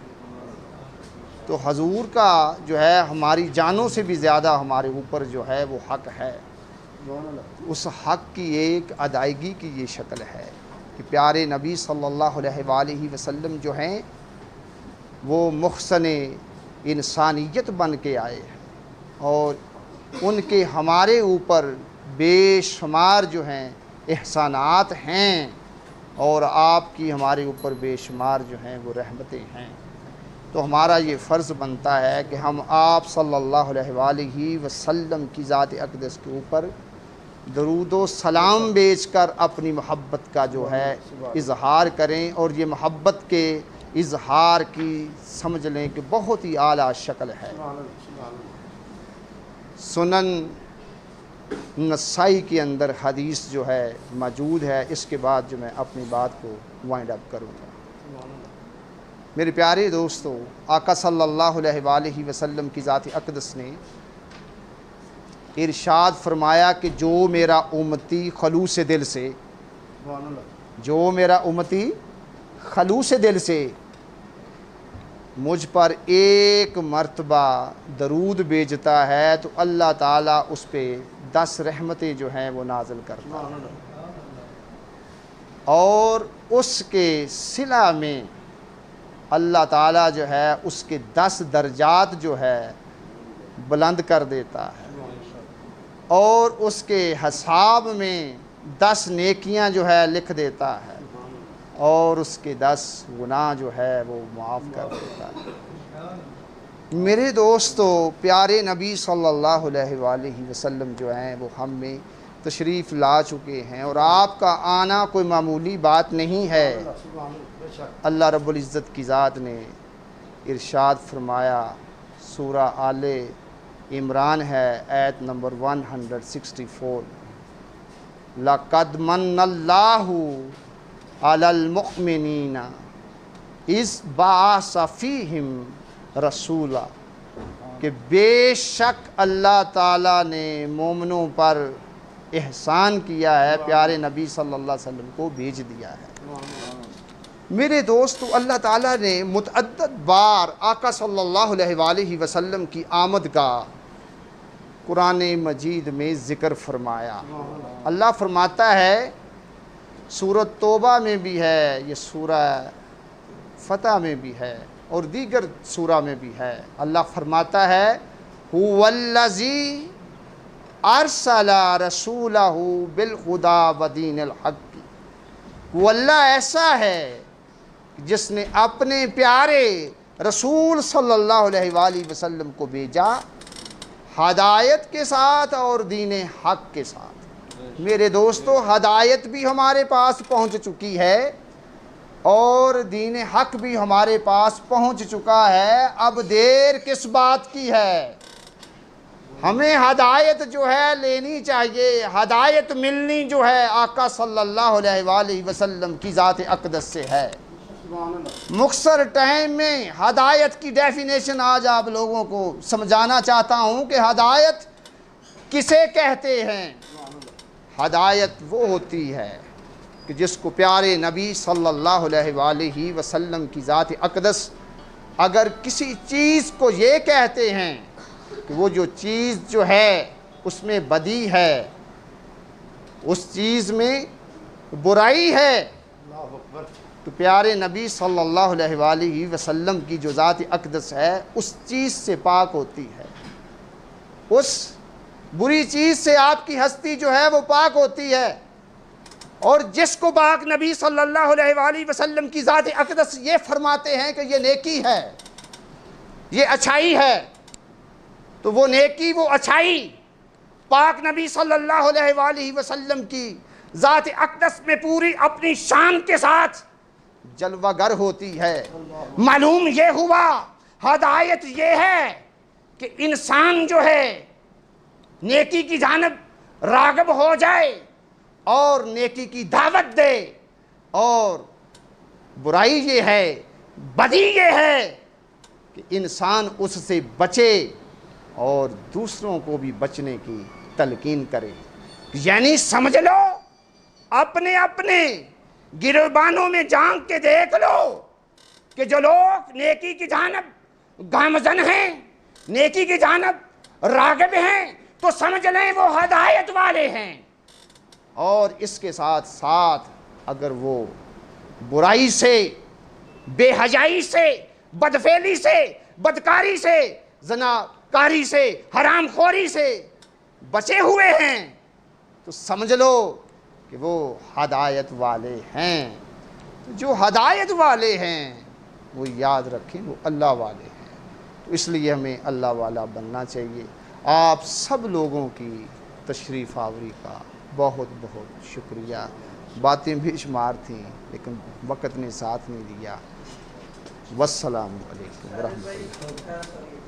تو حضور کا جو ہے ہماری جانوں سے بھی زیادہ ہمارے اوپر جو ہے وہ حق ہے۔ اس حق کی ایک ادائیگی کی یہ شکل ہے کہ پیارے نبی صلی اللہ علیہ وآلہ وسلم جو ہیں وہ محسن انسانیت بن کے آئے ہیں، اور ان کے ہمارے اوپر بے شمار جو ہیں احسانات ہیں، اور آپ کی ہمارے اوپر بے شمار جو ہیں وہ رحمتیں ہیں۔ تو ہمارا یہ فرض بنتا ہے کہ ہم آپ صلی اللہ علیہ وآلہ وسلم کی ذات اقدس کے اوپر درود و سلام بیچ کر اپنی محبت کا جو ہے اظہار کریں، اور یہ محبت کے اظہار کی سمجھ لیں کہ بہت ہی اعلیٰ شکل ہے۔ سنن نسائی کے اندر حدیث جو ہے موجود ہے، اس کے بعد جو میں اپنی بات کو وائنڈ اپ کروں گا۔ میرے پیارے دوستو، آقا صلی اللہ علیہ وآلہ وسلم کی ذات اقدس نے ارشاد فرمایا کہ جو میرا امتی خلوص دل سے، جو میرا امتی خلوص دل سے مجھ پر ایک مرتبہ درود بھیجتا ہے تو اللہ تعالیٰ اس پہ 10 رحمتیں جو ہیں وہ نازل کرتا ہے، اور اس کے صلہ میں اللہ تعالیٰ جو ہے اس کے 10 درجات جو ہے بلند کر دیتا ہے، اور اس کے حساب میں 10 نیکیاں جو ہے لکھ دیتا ہے، اور اس کے 10 گناہ جو ہے وہ معاف کر دیتا ہے۔ میرے دوستو، پیارے نبی صلی اللہ علیہ وآلہ وسلم جو ہیں وہ ہم میں تشریف لا چکے ہیں، اور آپ کا آنا کوئی معمولی بات نہیں ہے۔ اللہ رب العزت کی ذات نے ارشاد فرمایا، سورہ آل عمران ہے، آیت نمبر 164، لَقَدْ مَنَّ اللَّهُ عَلَى الْمُؤْمِنِينَ اِذْ بَعَثَ فِيهِمْ رَسُولًا، کہ بے شک اللہ تعالیٰ نے مومنوں پر احسان کیا ہے، پیارے نبی صلی اللہ علیہ وسلم کو بھیج دیا ہے۔ میرے دوستو، اللہ تعالیٰ نے متعدد بار آقا صلی اللہ علیہ وآلہ وسلم کی آمد کا قرآن مجید میں ذکر فرمایا۔ اللہ فرماتا ہے، سورۃ توبہ میں بھی ہے، یہ سورہ فتح میں بھی ہے، اور دیگر سورہ میں بھی ہے۔ اللہ فرماتا ہے، هُوَ الَّذِي أَرْسَلَ رَسُولَهُ بِالْهُدَىٰ وَدِينِ الْحَقِّ، وہ اللہ ایسا ہے جس نے اپنے پیارے رسول صلی اللہ علیہ وآلہ وسلم کو بھیجا ہدایت کے ساتھ اور دین حق کے ساتھ۔ میرے دوستو، ہدایت بھی ہمارے پاس پہنچ چکی ہے اور دین حق بھی ہمارے پاس پہنچ چکا ہے، اب دیر کس بات کی ہے؟ ہمیں ہدایت جو ہے لینی چاہیے، ہدایت ملنی جو ہے آقا صلی اللہ علیہ وآلہ وسلم کی ذات اقدس سے ہے۔ مختصر ٹائم میں ہدایت کی ڈیفینیشن آج آپ لوگوں کو سمجھانا چاہتا ہوں کہ ہدایت کسے کہتے ہیں۔ ہدایت وہ ہوتی ہے کہ جس کو پیارے نبی صلی اللہ علیہ وآلہ وسلم کی ذات اقدس اگر کسی چیز کو یہ کہتے ہیں کہ وہ جو چیز جو ہے اس میں بدی ہے، اس چیز میں برائی ہے، تو پیارے نبی صلی اللہ علیہ وآلہ وسلم کی جو ذات اقدس ہے اس چیز سے پاک ہوتی ہے، اس بری چیز سے آپ کی ہستی جو ہے وہ پاک ہوتی ہے۔ اور جس کو پاک نبی صلی اللہ علیہ وآلہ وسلم کی ذات اقدس یہ فرماتے ہیں کہ یہ نیکی ہے، یہ اچھائی ہے، تو وہ نیکی، وہ اچھائی پاک نبی صلی اللہ علیہ وآلہ وسلم کی ذات اقدس میں پوری اپنی شان کے ساتھ جلوہ گر ہوتی ہے۔ معلوم یہ ہوا، ہدایت یہ ہے کہ انسان جو ہے نیکی کی جانب راغب ہو جائے اور نیکی کی دعوت دے، اور برائی یہ ہے، بدی یہ ہے کہ انسان اس سے بچے اور دوسروں کو بھی بچنے کی تلقین کرے۔ یعنی سمجھ لو، اپنے اپنے گریبانوں میں جھانک کے دیکھ لو کہ جو لوگ نیکی کی جانب گامزن ہیں، نیکی کی جانب راغب ہیں، تو سمجھ لیں وہ ہدایت والے ہیں۔ اور اس کے ساتھ ساتھ اگر وہ برائی سے، بے حیائی سے، بدفعلی سے، بدکاری سے، زناکاری سے، حرام خوری سے بچے ہوئے ہیں، تو سمجھ لو کہ وہ ہدایت والے ہیں۔ تو جو ہدایت والے ہیں وہ یاد رکھیں وہ اللہ والے ہیں، تو اس لیے ہمیں اللہ والا بننا چاہیے۔ آپ سب لوگوں کی تشریف آوری کا بہت بہت شکریہ۔ باتیں بھی شمار تھیں لیکن وقت نے ساتھ نہیں دیا۔ والسلام علیکم ورحمۃ اللہ۔